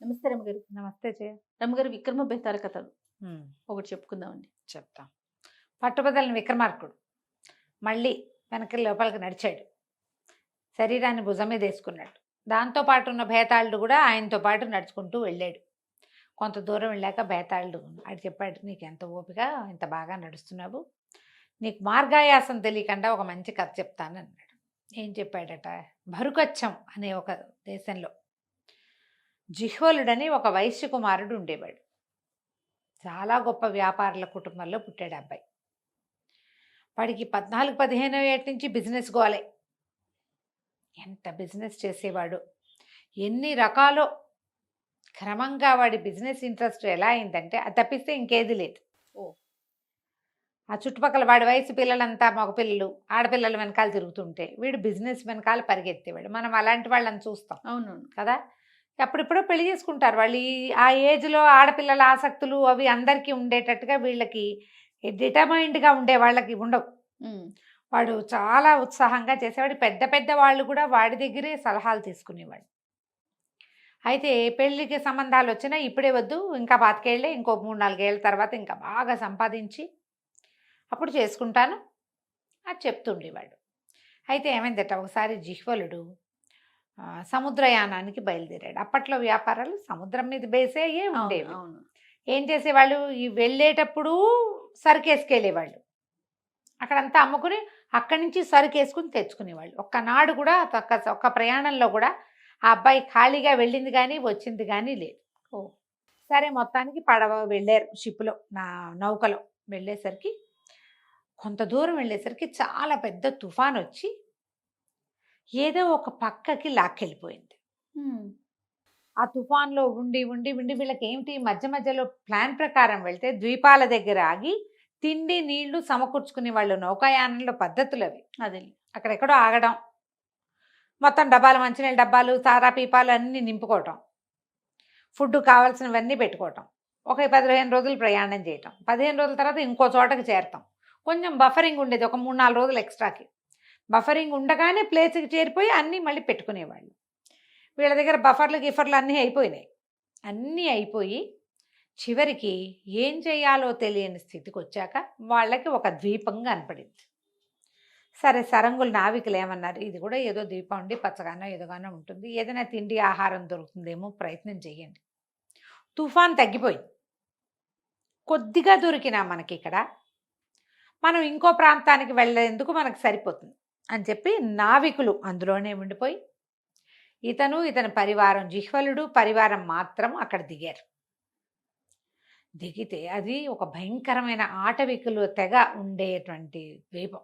నమస్తే రమ్మగారు. నమస్తే జయ. రమ్మగారు, విక్రమ బేతాళ కథలు హ్మ్. ఒకటి చెప్పుకుందామండి. చెప్తాం. పట్టుబదలని విక్రమార్కుడు మళ్ళీ వెనక్కి లోపలికి నడిచాడు. శరీరాన్ని భుజం మీద వేసుకున్నాడు. దాంతో పాటు ఉన్న భేతాళుడు కూడా ఆయనతో పాటు నడుచుకుంటూ వెళ్ళాడు. కొంత దూరం వెళ్ళాక భేతాళుడు అది చెప్పాడు, నీకు ఎంత ఓపిక, ఇంత బాగా నడుస్తున్నావు, నీకు మార్గాయాసం తెలియకుండా ఒక మంచి కథ చెప్తాను అన్నాడు. ఏం చెప్పాడట? భరుకచ్చం అనే ఒక దేశంలో జిహ్వలుడని ఒక వైశ్య కుమారుడు ఉండేవాడు. చాలా గొప్ప వ్యాపారుల కుటుంబంలో పుట్టాడు అబ్బాయి. వాడికి 14-15 ఏళ్ళ నుంచి బిజినెస్ గోలే. ఎంత బిజినెస్ చేసేవాడు, ఎన్ని రకాలో. క్రమంగా వాడి బిజినెస్ ఇంట్రెస్ట్ ఎలా అయిందంటే అది తప్పిస్తే ఇంకేది లేదు. ఆ చుట్టుపక్కల వాడి వయసు పిల్లలంతా మగపిల్లలు ఆడపిల్లల వెనకాల తిరుగుతుంటే వీడు బిజినెస్ వెనకాల పరిగెత్తేవాడు. మనం అలాంటి వాళ్ళని చూస్తాం. అవునవును కదా. అప్పుడిప్పుడో పెళ్లి చేసుకుంటారు వాళ్ళు. ఆ ఏజ్లో ఆడపిల్లల ఆసక్తులు అవి అందరికీ ఉండేటట్టుగా వీళ్ళకి డిటర్మైండ్గా ఉండే వాళ్ళకి ఉండవు. వాడు చాలా ఉత్సాహంగా చేసేవాడు. పెద్ద పెద్ద వాళ్ళు కూడా వాడి దగ్గరే సలహాలు తీసుకునేవాడు. అయితే పెళ్ళికి సంబంధాలు వచ్చినా ఇప్పుడే వద్దు, ఇంకా 25 ఏళ్ళే, ఇంకో 3-4 ఏళ్ళ తర్వాత ఇంకా బాగా సంపాదించి అప్పుడు చేసుకుంటాను అది చెప్తుండేవాడు. అయితే ఏమైందట, ఒకసారి జిహ్వలుడు సముద్రయానానికి బయలుదేరాడు. అప్పట్లో వ్యాపారాలు సముద్రం మీద బేసే ఉండేవి. అవును. ఏం చేసేవాళ్ళు, ఈ వెళ్ళేటప్పుడు సరుకేసుకెళ్ళేవాళ్ళు, అక్కడంతా అమ్ముకుని అక్కడి నుంచి సరుకేసుకుని తెచ్చుకునేవాళ్ళు. ఒక్కనాడు కూడా ఒక్క ప్రయాణంలో కూడా ఆ అబ్బాయి ఖాళీగా వెళ్ళింది కానీ వచ్చింది కానీ లేదు. సరే, మొత్తానికి పడవ వెళ్ళారు, షిప్లో నౌకలో వెళ్ళేసరికి కొంత దూరం వెళ్ళేసరికి చాలా పెద్ద తుఫాన్ వచ్చి ఏదో ఒక పక్కకి లాక్కెళ్ళిపోయింది. ఆ తుఫాన్లో ఉండి ఉండి ఉండి వీళ్ళకి ఏమిటి, మధ్య మధ్యలో ప్లాన్ ప్రకారం వెళ్తే ద్వీపాల దగ్గర ఆగి తిండి నీళ్లు సమకూర్చుకునే వాళ్ళు. నౌకాయానంలో పద్ధతులు అవి. అదే అక్కడెక్కడో ఆగడం, మొత్తం డబ్బాలు, మంచినీళ్ళ డబ్బాలు, సారా పీపాలు అన్నీ నింపుకోవటం, ఫుడ్ కావాల్సినవన్నీ పెట్టుకోవటం, ఒక 15 రోజులు ప్రయాణం చేయటం, 15 రోజుల తర్వాత ఇంకో చోటకి చేరతాం. కొంచెం బఫరింగ్ ఉండేది, ఒక 3-4 రోజులు ఎక్స్ట్రాకి బఫరింగ్ ఉండగానే ప్లేస్కి చేరిపోయి అన్నీ మళ్ళీ పెట్టుకునేవాళ్ళు. వీళ్ళ దగ్గర బఫర్లు గిఫర్లు అన్నీ అయిపోయినాయి. అన్నీ అయిపోయి చివరికి ఏం చేయాలో తెలియని స్థితికి వచ్చాక వాళ్ళకి ఒక ద్వీపం కనపడింది. సరే, సరంగులు నావికులు ఏమన్నారు, ఇది కూడా ఏదో ద్వీపం ఉండి పచ్చగానో ఏదోగానో ఉంటుంది, ఏదైనా తిండి ఆహారం దొరుకుతుందేమో ప్రయత్నం చేయండి. తుఫాన్ తగ్గిపోయింది, కొద్దిగా దొరికినా మనకి ఇక్కడ మనం ఇంకో ప్రాంతానికి వెళ్ళేందుకు మనకు సరిపోతుంది అని చెప్పి నావికులు అందులోనే ఉండిపోయి ఇతని పరివారం, జిహ్వలుడు పరివారం మాత్రం అక్కడ దిగారు. దిగితే అది ఒక భయంకరమైన ఆటవికులు తెగ ఉండేటువంటి ద్వీపం.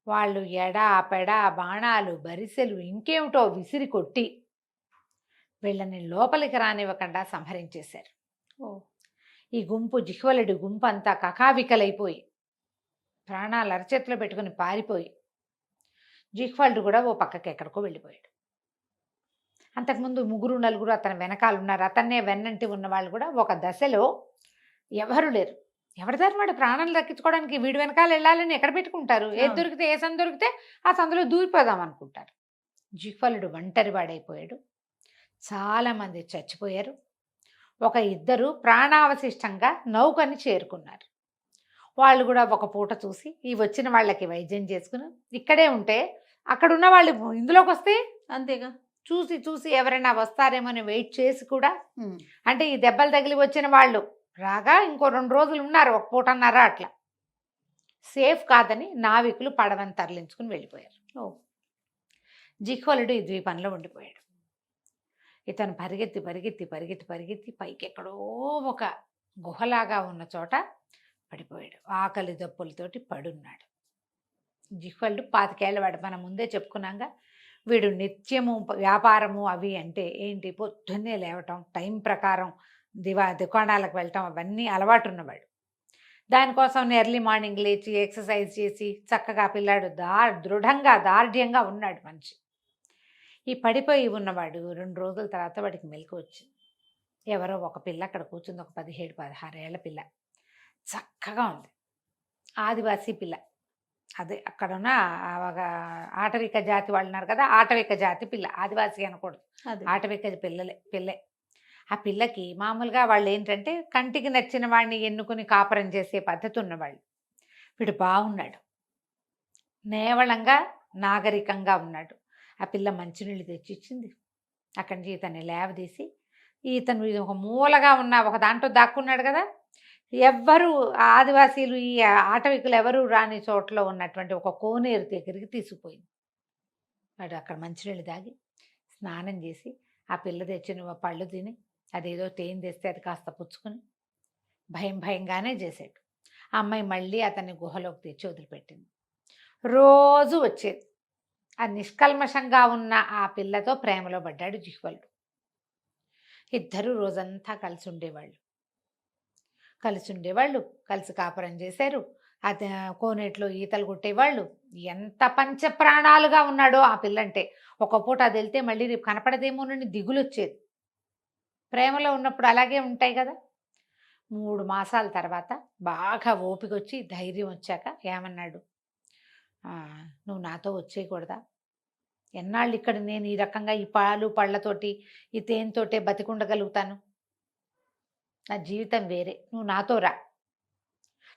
వాళ్ళు ఎడా పెడా బాణాలు బరిసెలు ఇంకేమిటో విసిరి కొట్టి వీళ్ళని లోపలికి రానివ్వకుండా సంహరించేశారు. ఈ గుంపు, జిహ్వలుడి గుంపు అంతా కకావికలైపోయి ప్రాణాలు అరచేతిలో పెట్టుకుని పారిపోయి జిహ్వలుడు కూడా ఓ పక్కకి ఎక్కడికో వెళ్ళిపోయాడు. అంతకుముందు 3-4 అతని వెనకాల ఉన్నారు. అతన్నే వెన్నంటి ఉన్న వాళ్ళు కూడా ఒక దశలో ఎవరు లేరు. ఎవరిదారు వాడు ప్రాణాలు దక్కించుకోవడానికి వీడి వెనకాల వెళ్ళాలని ఎక్కడ పెట్టుకుంటారు? ఏది దొరికితే, ఏ సందు దొరికితే ఆ సందులో దూరిపోదాం అనుకుంటారు. జిహ్వలుడు ఒంటరి వాడైపోయాడు. చాలామంది చచ్చిపోయారు. ఒక 2 ప్రాణావశిష్టంగా నౌకని చేరుకున్నారు. వాళ్ళు కూడా ఒక పూట చూసి ఈ వచ్చిన వాళ్ళకి వైద్యం చేసుకుని ఇక్కడే ఉంటే అక్కడ ఉన్న వాళ్ళు ఇందులోకి వస్తే అంతేగా, చూసి చూసి ఎవరైనా వస్తారేమో అని వెయిట్ చేసి కూడా, అంటే ఈ దెబ్బలు తగిలి వచ్చిన వాళ్ళు రాగా ఇంకో 2 రోజులు ఉన్నారు, ఒక పూటన్నర అట్లా. సేఫ్ కాదని నావికులు పడవని తరలించుకుని వెళ్ళిపోయారు. జిహ్వలుడు ఈ ద్వీపంలో ఉండిపోయాడు. ఇతను పరిగెత్తి పరిగెత్తి పరిగెత్తి పరిగెత్తి పైకి ఎక్కడో ఒక గుహలాగా ఉన్న చోట పడిపోయాడు. ఆకలి దప్పులతోటి పడున్నాడు. జిహ్వలుడు 25 ఏళ్ళ వాడు. మనం ముందే చెప్పుకున్నాగా, వీడు నిత్యము వ్యాపారము అవి అంటే ఏంటి, పొద్దున్నే లేవటం, టైం ప్రకారం దుకాణాలకు వెళ్ళటం అవన్నీ అలవాటు ఉన్నవాడు. దానికోసం ఎర్లీ మార్నింగ్ లేచి ఎక్సర్సైజ్ చేసి చక్కగా పిల్లాడు దృఢంగా దార్ఢ్యంగా ఉన్నాడు మనిషి. ఈ పడిపోయి ఉన్నవాడు 2 రోజుల తర్వాత వాడికి మెలకు వచ్చింది. ఎవరో ఒక పిల్ల అక్కడ కూర్చుంది, ఒక 17-16 ఏళ్ల పిల్ల, చక్కగా ఉంది, ఆదివాసీ పిల్ల. అదే అక్కడున్న ఒక ఆటవిక జాతి వాళ్ళు ఉన్నారు కదా, ఆటవిక జాతి పిల్ల, ఆదివాసి అనకూడదు, అదే ఆటవిక పిల్లే. ఆ పిల్లకి మామూలుగా వాళ్ళు ఏంటంటే కంటికి నచ్చిన వాడిని ఎన్నుకుని కాపురం చేసే పద్ధతి ఉన్నవాళ్ళు. వీడు బాగున్నాడు, నేవళంగా నాగరికంగా ఉన్నాడు. ఆ పిల్ల మంచినీళ్ళు తెచ్చిచ్చింది. అక్కడి నుంచి ఇతన్ని లేవదీసి, ఇతను ఇది ఒక మూలగా ఉన్న ఒక దాంట్లో దాక్కున్నాడు కదా, ఎవ్వరు ఆదివాసీలు ఈ ఆటవికులు ఎవరు రాని చోట్ల ఉన్నటువంటి ఒక కోనేరు దగ్గరికి తీసుకుపోయింది. వాడు అక్కడ మంచినీళ్ళు తాగి స్నానం చేసి ఆ పిల్ల తెచ్చిన పళ్ళు తిని అదేదో తేనె తెస్తే అది కాస్త పుచ్చుకొని భయంగానే చేశాడు. ఆ అమ్మాయి మళ్ళీ అతన్ని గుహలోకి తెచ్చి వదిలిపెట్టింది. రోజు వచ్చేది. ఆ నిష్కల్మషంగా ఉన్న ఆ పిల్లతో ప్రేమలో పడ్డాడు జిహ్వలుడు. ఇద్దరు రోజంతా కలిసి ఉండేవాళ్ళు, కలిసి కాపురం చేశారు. అది కోనేట్లో ఈతలు కొట్టేవాళ్ళు. ఎంత పంచ ప్రాణాలుగా ఉన్నాడో ఆ పిల్లంటే. ఒక పూట అది వెళ్తే మళ్ళీ రేపు కనపడదేమోనని దిగులు వచ్చేది. ప్రేమలో ఉన్నప్పుడు అలాగే ఉంటాయి కదా. 3 మాసాల తర్వాత బాగా ఓపిక వచ్చి ధైర్యం వచ్చాక ఏమన్నాడు, నువ్వు నాతో వచ్చేయకూడదా? ఎన్నాళ్ళు ఇక్కడ నేను ఈ రకంగా ఈ పాలు పళ్ళతోటి ఈ తేనెతోటే బతికుండగలుగుతాను? నా జీవితం వేరే, నువ్వు నాతో రా,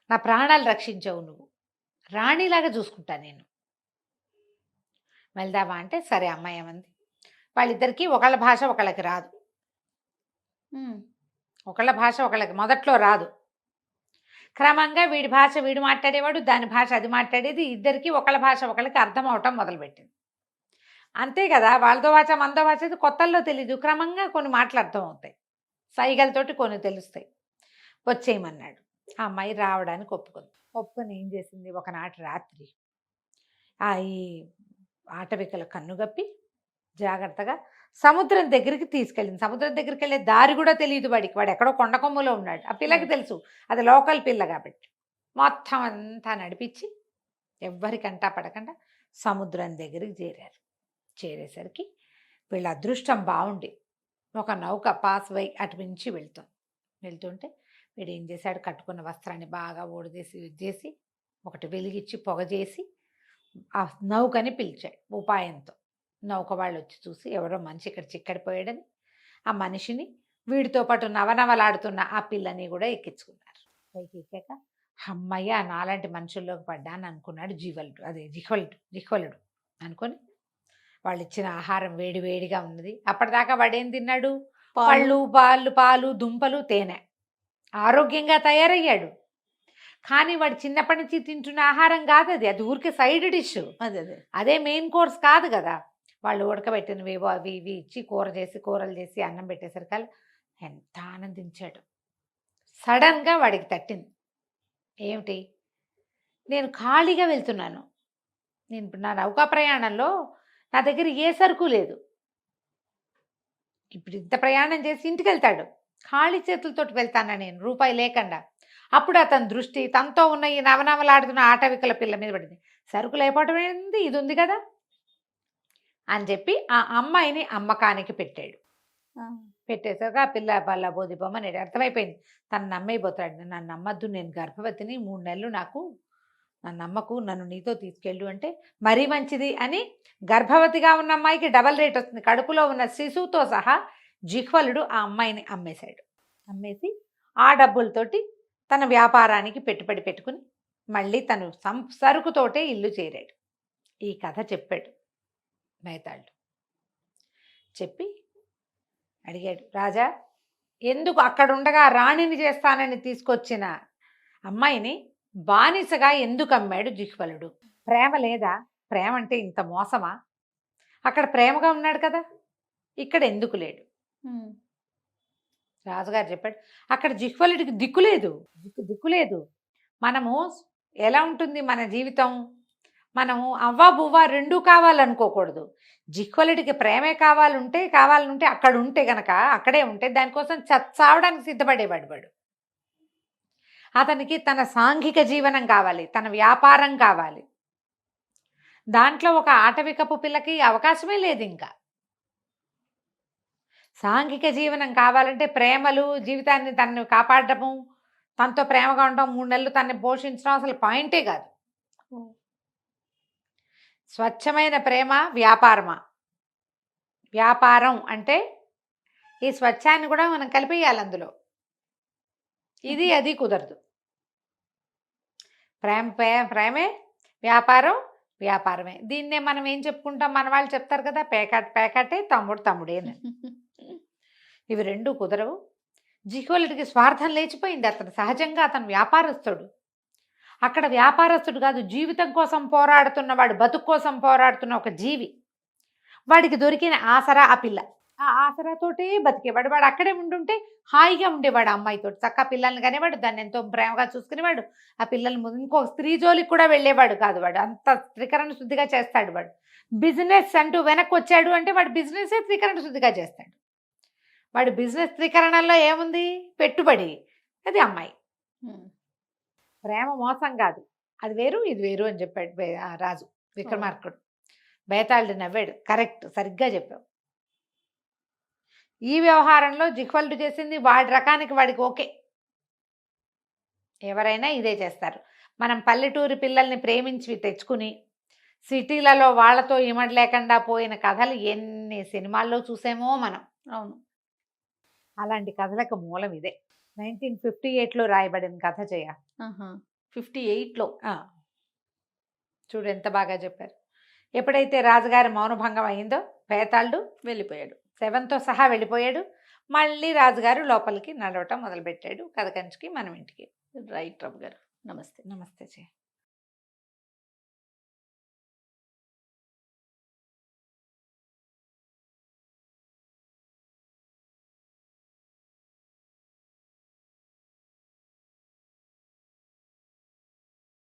నా ప్రాణాలు రక్షించవు, నువ్వు రాణిలాగా చూసుకుంటా నేను, వెళ్దామా అంటే సరే అమ్మాయి ఏమంది. వాళ్ళిద్దరికీ ఒకళ్ళ భాష ఒకళ్ళకి రాదు. ఒకళ్ళ భాష ఒకళ్ళకి మొదట్లో రాదు. క్రమంగా వీడి భాష వీడు మాట్లాడేవాడు, దాని భాష అది మాట్లాడేది. ఇద్దరికి ఒకళ్ళ భాష ఒకళ్ళకి అర్థం అవటం మొదలుపెట్టింది. అంతే కదా, వాళ్ళతో భాష మనతో భాష అయితే కొత్తల్లో తెలీదు. క్రమంగా కొన్ని మాటలు అర్థం అవుతాయి, సైగలతోటి కొన్ని తెలుస్తాయి. వచ్చేయమన్నాడు. ఆ అమ్మాయి రావడానికి ఒప్పుకొని ఏం చేసింది, ఒకనాటి రాత్రి ఈ ఆటవికల కన్నుగప్పి జాగ్రత్తగా సముద్రం దగ్గరికి తీసుకెళ్ళింది. సముద్రం దగ్గరికి వెళ్ళే దారి కూడా తెలియదు వాడికి. వాడు ఎక్కడో కొండకొమ్ములో ఉన్నాడు. ఆ పిల్లకి తెలుసు అది లోకల్ పిల్ల కాబట్టి. మొత్తం అంతా నడిపించి ఎవ్వరికంటా పడకుండా సముద్రం దగ్గరికి చేరేసరికి వీళ్ళ అదృష్టం బాగుండి ఒక నౌక పాస్వై అటు నుంచి వెళ్తుంటే వీడు ఏం చేశాడు, కట్టుకున్న వస్త్రాన్ని బాగా చేసి ఒకటి వెలిగించి పొగ చేసి ఆ నౌకని పిలిచాడు ఉపాయంతో. నౌక వాళ్ళు వచ్చి చూసి ఎవరో మనిషి ఇక్కడ చిక్కడిపోయాడని ఆ మనిషిని వీడితో పాటు నవనవలాడుతున్న ఆ పిల్లని కూడా ఎక్కించుకున్నారు. పైకి ఎక్కాక అమ్మయ్య నాలాంటి మనుషుల్లోకి పడ్డాను అనుకున్నాడు జిహ్వలుడు అనుకొని వాళ్ళు ఇచ్చిన ఆహారం వేడిగా ఉన్నది. అప్పటిదాకా వాడేం తిన్నాడు, పళ్ళు పాలు దుంపలు తేనె, ఆరోగ్యంగా తయారయ్యాడు. కానీ వాడు చిన్నప్పటి నుంచి తింటున్న ఆహారం కాదు అది ఊరికే సైడ్ డిష్, అదే మెయిన్ కోర్స్ కాదు కదా. వాళ్ళు ఉడకబెట్టినవేవో అవి ఇవి ఇచ్చి కూరలు చేసి అన్నం పెట్టేసరికి ఎంత ఆనందించాడు. సడన్గా వాడికి తట్టింది, ఏమిటి, నేను ఖాళీగా వెళ్తున్నాను, నేను నా నౌకా ప్రయాణంలో నా దగ్గర ఏ సరుకు లేదు. ఇప్పుడు ఇంత ప్రయాణం చేసి ఇంటికి వెళ్తాడు, ఖాళీ చేతులతోటి వెళ్తానా నేను, రూపాయి లేకుండా. అప్పుడు అతని దృష్టి తనతో ఉన్న ఈ నవనవలాడుతున్న ఆటవికల పిల్ల మీద పడింది. సరుకు లేకపోవడం ఏంది, ఇది ఉంది కదా అని చెప్పి ఆ అమ్మాయిని అమ్మకానికి పెట్టేసాక ఆ పిల్ల బల్ల బోధి బొమ్మని అర్థమైపోయింది. తను నమ్మేపోతాడు, నన్ను నమ్మద్దు, నేను గర్భవతిని, 3 నెలలు నన్ను నమ్మకు, నన్ను నీతో తీసుకెళ్ళు అంటే మరీ మంచిది అని గర్భవతిగా ఉన్న అమ్మాయికి డబల్ రేట్ వస్తుంది. కడుపులో ఉన్న శిశువుతో సహా జిహ్వలుడు ఆ అమ్మాయిని అమ్మేసి ఆ డబ్బులతోటి తన వ్యాపారానికి పెట్టుబడి పెట్టుకుని మళ్ళీ తను సరుకుతోటే ఇల్లు చేరాడు. ఈ కథ చెప్పాడు బైతాళుడు. చెప్పి అడిగాడు, రాజా ఎందుకు అక్కడుండగా రాణిని చేస్తానని తీసుకొచ్చిన అమ్మాయిని బానిసగా ఎందుకు అమ్మాడు జిహ్వలుడు? ప్రేమ లేదా? ప్రేమ అంటే ఇంత మోసమా? అక్కడ ప్రేమగా ఉన్నాడు కదా, ఇక్కడ ఎందుకు లేడు? రాజుగారు చెప్పాడు, అక్కడ జిహ్వలుడికి దిక్కులేదు. మనము ఎలా ఉంటుంది మన జీవితం, మనము అవ్వా బువ్వా రెండూ కావాలనుకోకూడదు. జిహ్వలుడికి ప్రేమే కావాలంటే అక్కడ ఉంటే గనక అక్కడే ఉంటే దానికోసం చావడానికి సిద్ధపడేవాడు వాడు. అతనికి తన సాంఘిక జీవనం కావాలి, తన వ్యాపారం కావాలి. దాంట్లో ఒక ఆటవికపు పిల్లకి అవకాశమే లేదు. ఇంకా సాంఘిక జీవనం కావాలంటే ప్రేమలు, జీవితాన్ని తనను కాపాడటము, తనతో ప్రేమగా ఉండటం, 3 నెలలు తనని పోషించడం అసలు పాయింటే కాదు. స్వచ్ఛమైన ప్రేమ వ్యాపారమా? వ్యాపారం అంటే ఈ స్వచ్ఛాన్ని కూడా మనం కలిపేయాలి అందులో. ఇది అది కుదరదు. ప్రేమే, వ్యాపారం వ్యాపారమే. దీన్నే మనం ఏం చెప్పుకుంటాం, మన వాళ్ళు చెప్తారు కదా, పేకాటే, తమ్ముడు తమ్ముడేని. ఇవి రెండు కుదరవు. జిహ్వలుడికి స్వార్థం లేచిపోయింది. సహజంగా అతను వ్యాపారస్తుడు. అక్కడ వ్యాపారస్తుడు కాదు, జీవితం కోసం పోరాడుతున్నవాడు, బతుకు కోసం పోరాడుతున్న ఒక జీవి. వాడికి దొరికిన ఆసరా ఆ పిల్ల. ఆ ఆసరాతోటే బతికేవాడు. వాడు అక్కడే ఉండుంటే హాయిగా ఉండేవాడు. అమ్మాయితో చక్కగా పిల్లల్ని కనేవాడు, దాన్ని ఎంతో ప్రేమగా చూసుకునేవాడు. ఆ పిల్లల్ని ఇంకో స్త్రీ జోలికి కూడా వెళ్ళేవాడు కాదు. వాడు అంత త్రికరణ శుద్ధిగా చేస్తాడు. వాడు బిజినెస్ అంటూ వెనక్కి వచ్చాడు అంటే వాడు బిజినెసే త్రికరణ శుద్ధిగా చేస్తాడు. వాడు బిజినెస్ త్రికరణలో ఏముంది, పెట్టుబడి. అది అమ్మాయి. ప్రేమ మోసం కాదు, అది వేరు ఇది వేరు అని చెప్పాడు రాజు విక్రమార్కుడు. బేతాళుడు నవ్వాడు. కరెక్ట్, సరిగ్గా చెప్పావు. ఈ వ్యవహారంలో జిహ్వలుడు చేసింది వాడి రకానికి వాడికి ఓకే. ఎవరైనా ఇదే చేస్తారు. మనం పల్లెటూరి పిల్లల్ని ప్రేమించి తెచ్చుకుని సిటీలలో వాళ్ళతో ఇమడలేకుండా పోయిన కథలు ఎన్ని సినిమాల్లో చూసామో మనం. అవును, అలాంటి కథలకు మూలం ఇదే. 1958లో రాయబడిన కథ చేయ. 58లో చూడు ఎంత బాగా చెప్పారు. ఎప్పుడైతే రాజుగారి మౌనభంగం అయిందో బేతాళుడు వెళ్ళిపోయాడు. శవంతో సహా వెళ్ళిపోయాడు. మళ్ళీ రాజుగారు లోపలికి నడవటం మొదలుపెట్టాడు. కథ కంచికి మనం ఇంటికి. రైట్ రవి గారు, నమస్తే. నమస్తే.